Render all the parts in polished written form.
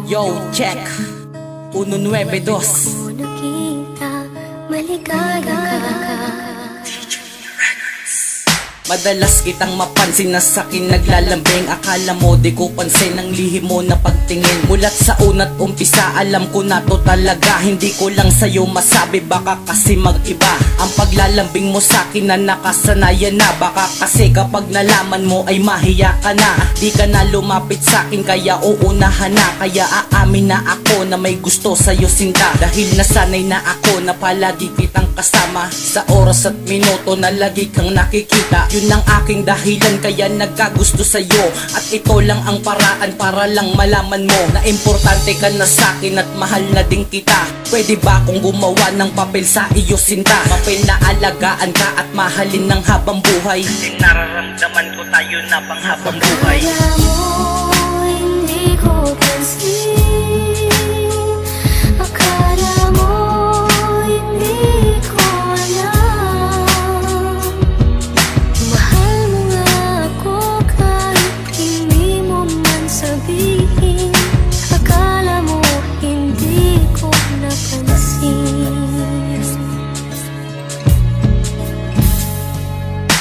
Yo, check 192. Nakita, maligaya ka. Madalas kitang mapansin na sa'kin naglalambing. Akala mo di ko pansin ang lihim mo na pagtingin. Mulat sa una't umpisa alam ko na to talaga. Hindi ko lang sa'yo masabi, baka kasi mag-iba ang paglalambing mo sa'kin na nakasanayan na. Baka kasi kapag nalaman mo ay mahiya ka na. Di ka na lumapit sa'kin kaya uunahan na. Kaya aamin na ako na may gusto sa'yo sinta. Dahil nasanay na ako na palagi kitang kasama sa oras at minuto na lagi kang nakikita. Yun ang aking dahilan kaya nagkagusto sa'yo. At ito lang ang paraan para lang malaman mo na importante ka na sa'kin at mahal na din kita. Pwede ba akong gumawa ng papel sa iyo sinta? Papel na alagaan ka at mahalin ng habang buhay. Kasi nararamdaman ko tayo na pang habang buhay. Akala mo hindi ko pansin. Akala mo hindi ko alam. Mahal mo nga ako kahit hindi mo man sabihin. Akala mo hindi ko napansin.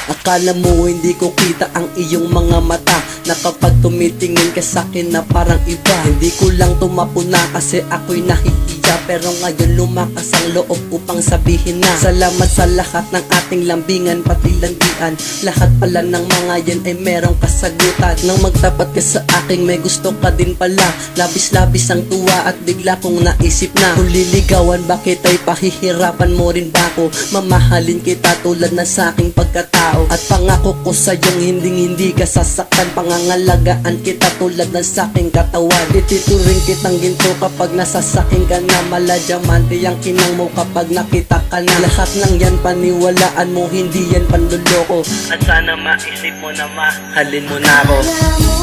Akala mo hindi ko kita ang iyong mga mata, na kapag tumitingin ka sa'kin na parang iba. Hindi ko lang tumapuna kasi ako'y nahihiya. Pero ngayon lumakas ang loob upang sabihin na salamat sa lahat ng ating lambingan, pati landian. Lahat pala ng mga yan ay merong kasagutan. Nang magtapat ka sa akin may gusto ka din pala. Labis-labis ang tuwa at bigla kong naisip na kung liligawan bakit ay pahihirapan mo rin ba ako? Mamahalin kita tulad na sa aking pagkatao. At pangako ko sa'yong hindi ka sasaktan. Pangangalagaan kita tulad ng sa aking katawan. Itituring kitang ginto kapag nasasakin ka na. Mala diamante ang kinang mo kapag nakita ka na. Lahat ng yan paniwalaan mo, hindi yan panluloko. At sana maisip mo na mahalin mo na ako. Akala mo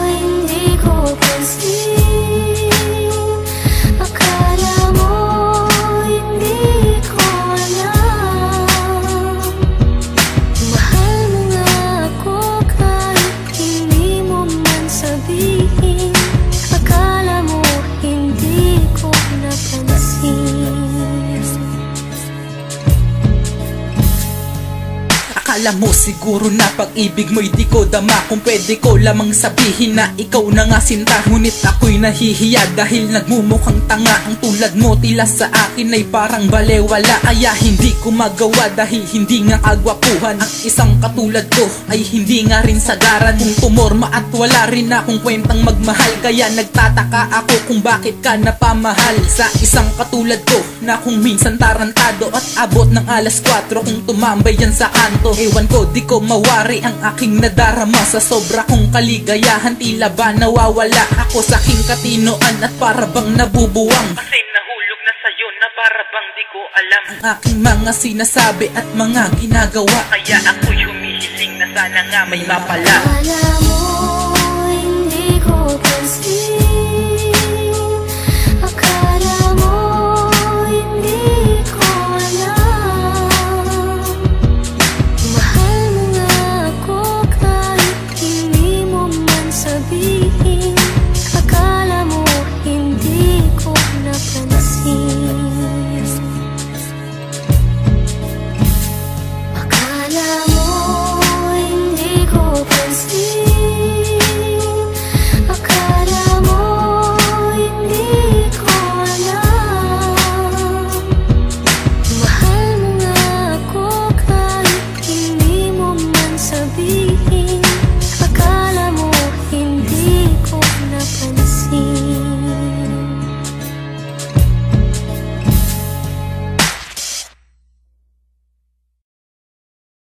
hindi ko pansin. Akala mo hindi ko alam. Mahal mo nga ako kahit hindi mo man sabihin. Akala mo hindi ko napansin. Akala mo siguro na pag-ibig mo'y di ko dama. Kung pwede ko lamang sabihin na ikaw na nga sinta. Ngunit ako'y nahihiya dahil nagmumukhang tanga. Ang tulad mo tila sa akin ay parang balewala. Kaya hindi ko magawa dahil hindi nga kagwapuhan. Ang isang katulad ko ay hindi nga rin sagaran. Kung tumorma at wala rin akong kwentang magmahal. Kaya nagtataka ako kung bakit ka napamahal sa isang katulad ko na kung minsan tarantado at abot ng alas 4 kung tumambay yan sa kanto. Ewan ko di ko mawari ang aking nadarama. Sa sobra kong kaligayahan tila ba nawawala ako sa aking katinoan at para bang nabubuwang. Kasi nahulog na sa'yo na para bang di ko alam ang aking mga sinasabi at mga ginagawa. Kaya ako'y humihiling na sana nga may mapala. Akala mo